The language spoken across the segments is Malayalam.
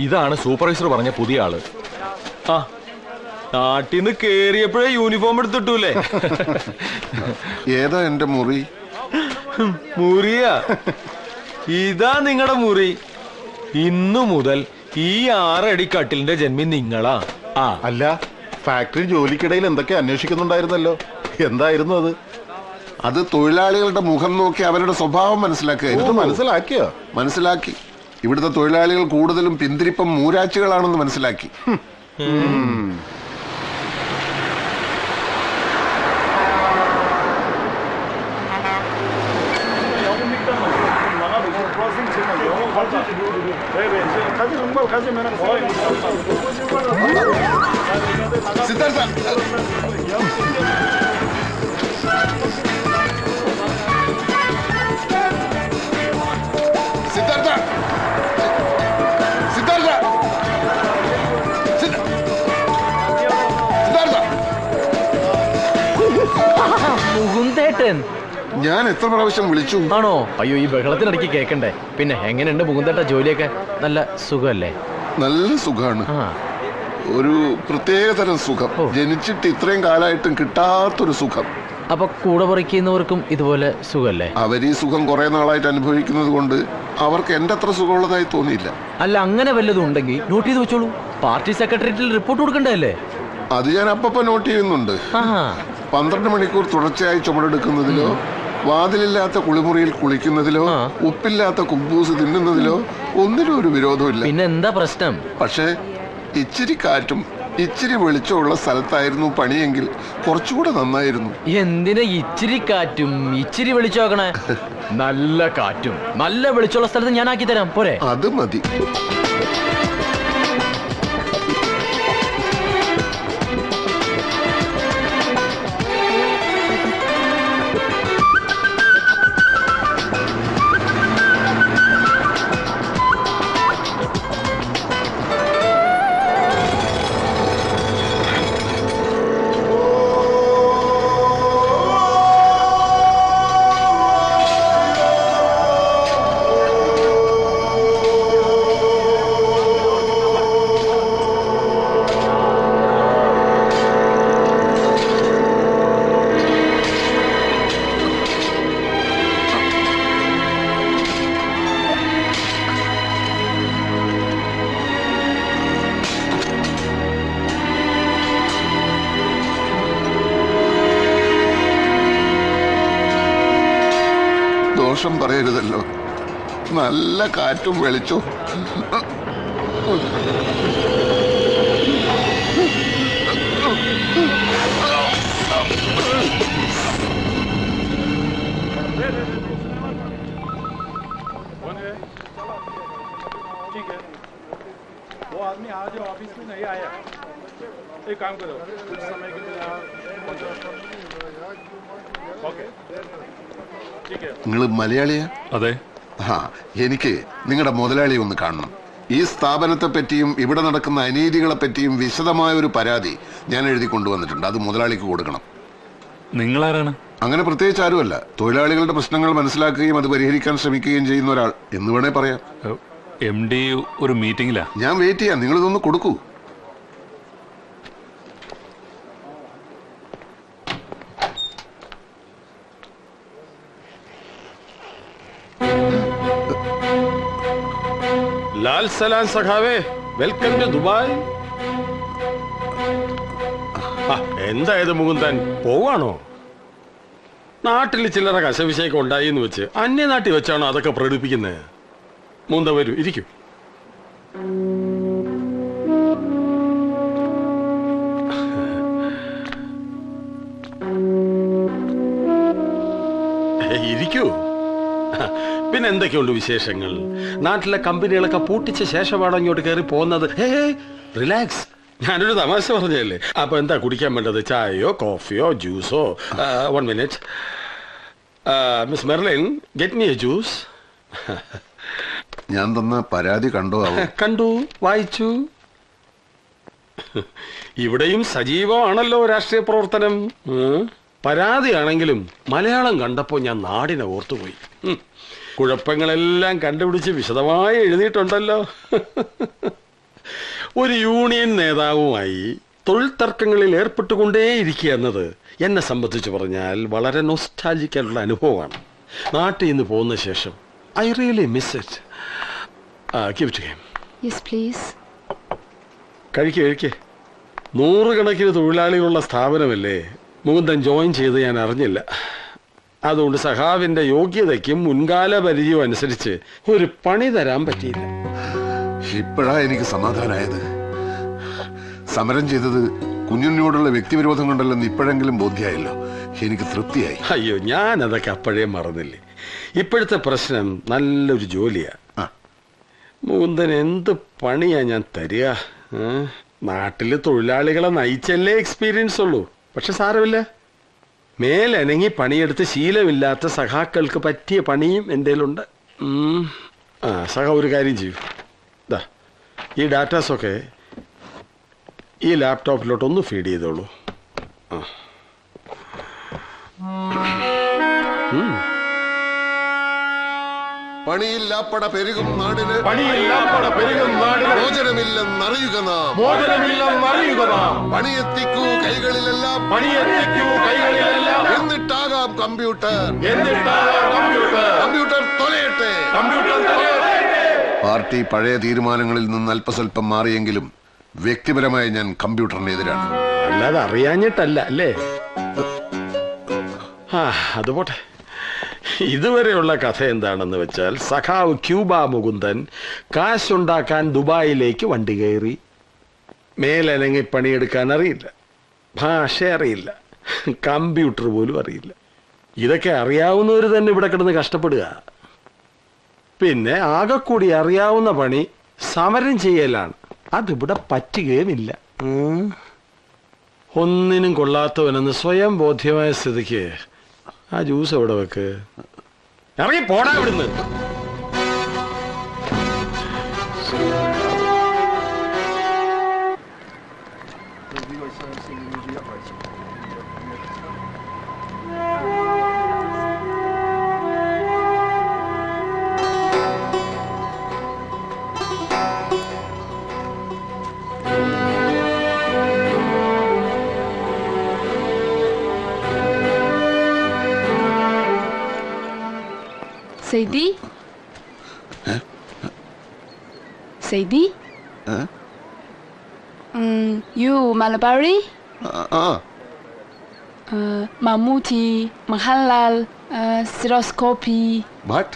ഇതാണ് സൂപ്പർവൈസർ പറഞ്ഞ പുതിയ ആള്. ആ നാട്ടിന്ന് കേറിയപ്പോഴേ യൂണിഫോം എടുത്തിട്ടൂലേ? ഏതാ എന്റെ മുറി? മുറിയാ? ഇതാ നിങ്ങളുടെ മുറി. ഇന്നു മുതൽ ഈ 6 അടി കട്ടിലിന്റെ ജന്മി നിങ്ങളാ. ആ അല്ല, ഫാക്ടറി ജോലിക്കിടയിൽ എന്തൊക്കെ അന്വേഷിക്കുന്നുണ്ടായിരുന്നല്ലോ, എന്തായിരുന്നു അത്? അത് തൊഴിലാളികളുടെ മുഖം നോക്കി അവരുടെ സ്വഭാവം മനസ്സിലാക്കുക. മനസ്സിലാക്കിയോ? മനസ്സിലാക്കി. ഇവിടുത്തെ തൊഴിലാളികൾ കൂടുതലും പിന്തിരിപ്പം മൂരാച്ചികളാണെന്ന് മനസ്സിലാക്കി. സിദ്ധാർത്ഥ, സിദ്ധാർത്ഥ, സിദ്ധാർത്ഥ, സിദ്ധാർത്ഥ. മുകുന്ദേട്ടൻ, ഞാൻ എത്ര പ്രാവശ്യം വിളിച്ചു? ആണോ? അയ്യോ, ഈ ബഹളത്തിനിടയ്ക്ക് കേക്കണ്ടേ. പിന്നെ എങ്ങനെയുണ്ട് മുകുന്ദേട്ട? ജോലിയൊക്കെ നല്ല സുഖമല്ലേ? നല്ല സുഖാണ്. ഒരു പ്രത്യേക തരം സുഖം. ജനിച്ചിട്ട് ഇത്രയും കാലമായിട്ടും കിട്ടാത്തൊരു സുഖം. അപ്പൊ കൂടെ പറിക്കുന്നവർക്കും ഇതുപോലെ സുഖല്ലേ? അവർ ഈ സുഖം കുറെ നാളായിട്ട് അനുഭവിക്കുന്നത് കൊണ്ട് അവർക്ക് എന്റെ അത്ര സുഖമുള്ളതായി തോന്നിയില്ല. അല്ല, അങ്ങനെ വല്ലതും ഉണ്ടെങ്കിൽ നോട്ട് ചെയ്ത് വെച്ചോളൂ. പാർട്ടി സെക്രട്ടേറിയറ്റിൽ റിപ്പോർട്ട് കൊടുക്കണ്ടല്ലേ? അത് ഞാൻ അപ്പപ്പോ നോട്ട് ചെയ്യുന്നുണ്ട്. 12 മണിക്കൂർ തുടർച്ചയായി ചുമടെടുക്കുന്നതിലോ, വാതിലില്ലാത്ത കുളിമുറിയിൽ കുളിക്കുന്നതിലോ, ഉപ്പില്ലാത്ത കുബൂസ് തിന്നുന്നതിലോ ഒന്നിനും ഒരു വിരോധമില്ല. പിന്നെ എന്താ പ്രശ്നം? പക്ഷേ ഇച്ചിരി കാറ്റും ഇച്ചിരി വെളിച്ചമുള്ള സ്ഥലത്തായിരുന്നു പണിയെങ്കിൽ കുറച്ചുകൂടെ നന്നായിരുന്നു. എന്തിനാ ഇച്ചിരി കാറ്റും ഇച്ചിരി വെളിച്ചമാക്കണേ? നല്ല കാറ്റും നല്ല വെളിച്ചമുള്ള സ്ഥലത്ത് ഞാൻ ആക്കി തരാം, പോരെ? അത് മതി. ദോഷം പറയരുതല്ലോ. നല്ല കാറ്റും വെളിച്ചവും. നിങ്ങൾ മലയാളിയാ? അതെ. എനിക്ക് നിങ്ങളുടെ മുതലാളി ഒന്ന് കാണണം. ഈ സ്ഥാപനത്തെ പറ്റിയും ഇവിടെ നടക്കുന്ന അനീതികളെ പറ്റിയും വിശദമായ ഒരു പരാതി ഞാൻ എഴുതി കൊണ്ടുവന്നിട്ടുണ്ട്. അത് മുതലാളിക്ക് കൊടുക്കണം. നിങ്ങളാരാണ്? അങ്ങനെ പ്രത്യേകിച്ച് ആരുമല്ല. തൊഴിലാളികളുടെ പ്രശ്നങ്ങൾ മനസ്സിലാക്കുകയും അത് പരിഹരിക്കാൻ ശ്രമിക്കുകയും ചെയ്യുന്ന ഒരാൾ എന്ന് വേണേ പറയാം. MD ഒരു മീറ്റിംഗിലാ. ഞാൻ വെയിറ്റ് ചെയ്യാം. നിങ്ങളിതൊന്ന് കൊടുക്കൂ. ലാൽ സലാം സഖാവേ, വെൽക്കം ടു ദുബായ്. എന്തായത് മുകുന്ദൻ, പോവാണോ? നാട്ടിൽ ചില്ലറ കശവിശയൊക്കെ ഉണ്ടായി എന്ന് വെച്ച് അന്യനാട്ടിൽ വെച്ചാണോ അതൊക്കെ പ്രകടിപ്പിക്കുന്നത്? മുന്ത വരൂ, ഇരിക്കൂ. ഇരിക്കൂ. പിന്നെ എന്തൊക്കെയുണ്ട് വിശേഷങ്ങൾ? നാട്ടിലെ കമ്പനികളൊക്കെ പൂട്ടിച്ച ശേഷമാണ് ഇങ്ങോട്ട് കയറി പോകുന്നത്. റിലാക്സ്, ഞാനൊരു തമാശ പറഞ്ഞല്ലേ. അപ്പൊ എന്താ കുടിക്കാൻ വേണ്ടത്? ചായയോ കോഫിയോ ജ്യൂസോ? 1 minute. Miss Merlin, get me A juice. ഞാൻ തന്ന പരാതി കണ്ടോ? കണ്ടു, വായിച്ചു. ഇവിടെയും സജീവമാണല്ലോ രാഷ്ട്രീയ പ്രവർത്തനം. പരാതിയാണെങ്കിലും മലയാളം കണ്ടപ്പോൾ ഞാൻ നാടിനെ ഓർത്തുപോയി. കുഴപ്പങ്ങളെല്ലാം കണ്ടുപിടിച്ച് വിശദമായി എഴുതിയിട്ടുണ്ടല്ലോ. ഒരു യൂണിയൻ നേതാവുമായി തൊഴിൽ തർക്കങ്ങളിൽ ഏർപ്പെട്ടുകൊണ്ടേയിരിക്കുക എന്നത് എന്നെ സംബന്ധിച്ച് പറഞ്ഞാൽ വളരെ നൊസ്റ്റാൾജിക്കാനുള്ള അനുഭവമാണ്. നാട്ടിൽ നിന്ന് പോകുന്ന ശേഷം I really miss it. Give it to him. Yes please. കഴിക്കേ. 100 കണക്കിന് തൊഴിലാളികളുള്ള സ്ഥാപനമല്ലേ. മുകുന്ദൻ ജോയിൻ ചെയ്ത് ഞാൻ അറിഞ്ഞില്ല. അതുകൊണ്ട് സഖാവിന്റെ യോഗ്യതയ്ക്കും മുൻകാല പരിചയവും അനുസരിച്ച് ഒരു പണി തരാൻ പറ്റിയില്ല. ഇപ്പോഴാ എനിക്ക് സമാധാനമായത്. സമരം ചെയ്തത് കുഞ്ഞുണ്ണിയോടുള്ള വ്യക്തിവിരോധം കൊണ്ടല്ലെന്ന് ഇപ്പോഴെങ്കിലും ബോധ്യമായല്ലോ. എനിക്ക് തൃപ്തിയായി. അയ്യോ, ഞാൻ അതൊക്കെ അപ്പോഴേ മറന്നില്ലേ. ഇപ്പോഴത്തെ പ്രശ്നം നല്ലൊരു ജോലിയാ. മുകുന്ദൻ എന്ത് പണിയാ ഞാൻ തരിക? നാട്ടില് തൊഴിലാളികളെ നയിച്ചല്ലേ എക്സ്പീരിയൻസ് ഉള്ളൂ. പക്ഷെ സാരമില്ല, മേലനങ്ങി പണിയെടുത്ത് ശീലമില്ലാത്ത സഖാക്കൾക്ക് പറ്റിയ പണിയും എൻ്റെ ഉണ്ട്. സഖ ഒരു കാര്യം ചെയ്യൂ. ഇതാ ഈ ഡാറ്റാസൊക്കെ ഈ ലാപ്ടോപ്പിലോട്ടൊന്ന് ഫീഡ് ചെയ്തോളൂ. പണിയില്ലാപ്പട പെരുകും നാടിന് മോചനമില്ലെന്നറിയുക നാം. പണിയെത്തിക്കൂ കൈകളിലെല്ലാം എന്നിട്ടാകാം കമ്പ്യൂട്ടർ തൊലയട്ടെ. പാർട്ടി പഴയ തീരുമാനങ്ങളിൽ നിന്ന് അല്പസ്വല്പം മാറിയെങ്കിലും വ്യക്തിപരമായി ഞാൻ കമ്പ്യൂട്ടറിനെതിരാണ്. അല്ലാതെ അറിയാഞ്ഞിട്ടല്ല അല്ലേ? അതുപോട്ടെ. ഇതുവരെയുള്ള കഥ എന്താണെന്ന് വെച്ചാൽ, സഖാവ് ക്യൂബ മുകുന്ദൻ കാശുണ്ടാക്കാൻ ദുബായിലേക്ക് വണ്ടി കയറി. മേലനങ്ങി പണിയെടുക്കാൻ അറിയില്ല, ഭാഷ അറിയില്ല, കമ്പ്യൂട്ടർ പോലും അറിയില്ല. ഇതൊക്കെ അറിയാവുന്നവർ തന്നെ ഇവിടെ കിടന്ന് കഷ്ടപ്പെടുക. പിന്നെ ആകെക്കൂടി അറിയാവുന്ന പണി സമരം ചെയ്യലാണ്. അതിവിടെ പറ്റുകയുമില്ല. ഒന്നിനും കൊള്ളാത്തവനെന്ന് സ്വയം ബോധ്യമായ സ്ഥിതിക്ക് ആ ജ്യൂസ് എവിടെ വെക്ക്. ഇറങ്ങി പോടാ ഇവിടുന്ന്. Seydi? Seydi? You Malabari? Mammootty, Mahalal, Stereoscopy. What?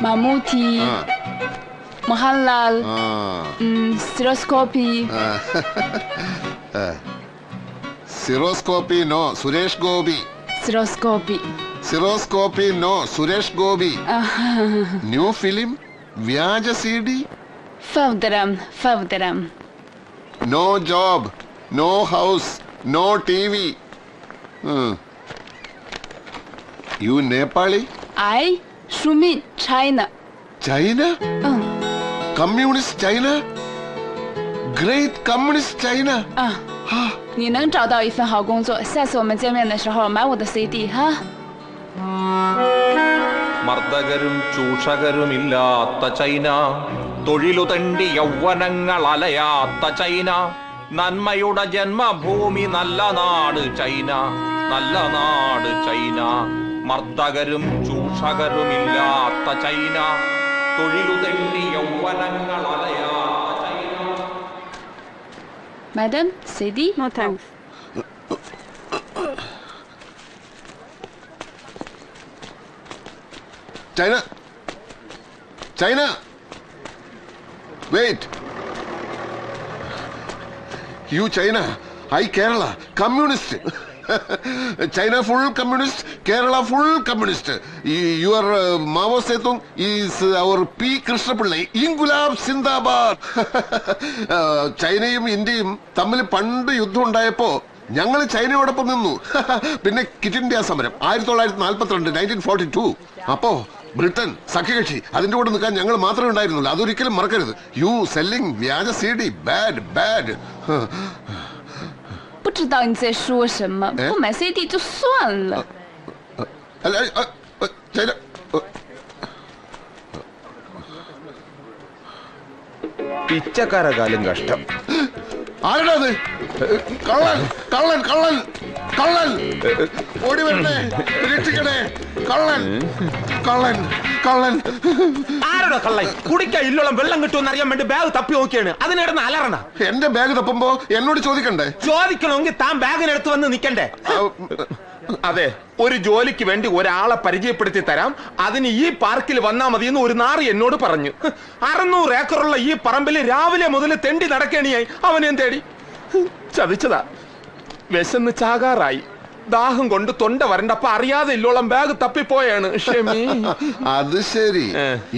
Mammootty. Mahalal, Stereoscopy. Stereoscopy no, Suresh Gobi. Stereoscopy. Stereoscopy no, Suresh Gobi. New film, Vyaja CD. Favdaram. No job, no house, no TV. You Nepali? I, Shumin, China. China? Communist China? Great Communist China? 你能找到一份好工作，下次我们见面的时候买我的 CD 哈。 മർദ്ദകരും ചൂഷകരുമില്ലാത്ത ചൈന, തൊഴിലു തണ്ടി യൗവനങ്ങൾ അലയാത്ത ചൈന, നന്മയുടെ ജന്മഭൂമി നല്ല നാട് ചൈന, നല്ല നാട് ചൈന. മർദ്ദകരും ചൂഷകരുമില്ലാത്ത ചൈന, തൊഴിലു തണ്ടി യൗവനങ്ങൾ അലയാത്ത China. Madam, CD? No thanks. China! Wait! You China, I Kerala, communist. China full communist, Kerala full communist. Your Mao Zedong is our P. Krishnapillai. Ingulab Sindabad. ചൈനയും ഇന്ത്യയും തമ്മിൽ പണ്ട് യുദ്ധം ഉണ്ടായപ്പോ ഞങ്ങൾ ചൈനയോടൊപ്പം നിന്നു. പിന്നെ കിറ്റ് ഇന്ത്യ സമരം 1942 1942. അപ്പോ ബ്രിട്ടൻ സഖ്യകക്ഷി, അതിന്റെ കൂടെ നിൽക്കാൻ ഞങ്ങൾ മാത്രമേ ഉണ്ടായിരുന്നുള്ളൂ. അതൊരിക്കലും മറക്കരുത്. യു സെല്ലിംഗ് വ്യാജ CD, ബാഡ്. 不知道你在说什么，不买 CD 就算了。അല്ല ചൈന പിച്ചക്കാരകാലം കഷ്ടം. ആരുടെ അത്? കള്ളൻ കള്ളൻ കള്ളൻ കള്ളൻ ഓടി വരണേ, രക്ഷിക്കണേ, കള്ളൻ കള്ളൻ കള്ളൻ. ആരുടെ കള്ളൻ? കുടിക്കാൻ ഇല്ലോളം വെള്ളം കിട്ടുമെന്ന് അറിയാൻ വേണ്ടി ബാഗ് തപ്പി നോക്കിയാണ്. അതിനിടന്ന് അലറണ. എന്റെ ബാഗ് തപ്പുമ്പോ എന്നോട് ചോദിക്കണ്ടേ? ചോദിക്കണമെങ്കിൽ താൻ ബാഗിനടുത്ത് വന്ന് നിക്കണ്ടേ? അതെ, ഒരു ജോലിക്ക് വേണ്ടി ഒരാളെ പരിചയപ്പെടുത്തി തരാം, അതിന് ഈ പാർക്കിൽ വന്നാ മതി എന്ന് ഒരു നാറി എന്നോട് പറഞ്ഞു. 600 ഏക്കറുള്ള ഈ പറമ്പിൽ രാവിലെ മുതൽ തെണ്ടി നടക്കേണിയായി. അവനെയും തേടി ചതിച്ചതാ. വിശന്ന് ചാകാറായി, ദാഹം കൊണ്ട് തൊണ്ട വരണ്ടപ്പ അറിയാതെ ഇല്ലോളം ബാഗ് തപ്പിപ്പോയാണ്. ക്ഷമി. അത് ശരി.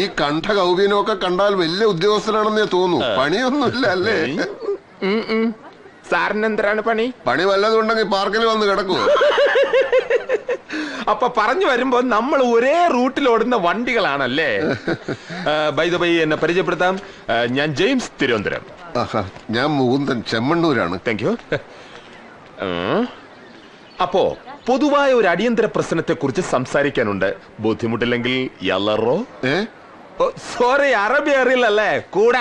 ഈ കണ്ഠ കൗപീനമൊക്കെ കണ്ടാൽ വലിയ ഉദ്യോഗസ്ഥനാണെന്നേ തോന്നൂ. പണിയൊന്നുമില്ല അല്ലേ? സാറിനെന്തരാണ് പണി? പണി വല്ലതുണ്ടെങ്കിൽ പാർക്കിൽ വന്ന് കിടക്കുവോ? അപ്പൊ പറഞ്ഞു വരുമ്പോ നമ്മൾ ഒരേ റൂട്ടിൽ ഓടുന്ന വണ്ടികളാണല്ലേ? ബൈ ദ ബൈ, എന്നെ പരിചയപ്പെടുത്താം. ഞാൻ ജെയിംസ്, തിരുവനന്തപുരം. ഞാൻ മുകുന്ദൻ, ചെമ്മണ്ണൂരാണ്. Thank you. അപ്പോ പൊതുവായ ഒരു അടിയന്തര പ്രശ്നത്തെ കുറിച്ച് സംസാരിക്കാനുണ്ട്. ബുദ്ധിമുട്ടില്ലെങ്കിൽ സോറി, അറബി അറിയില്ലല്ലേ? കൂടെ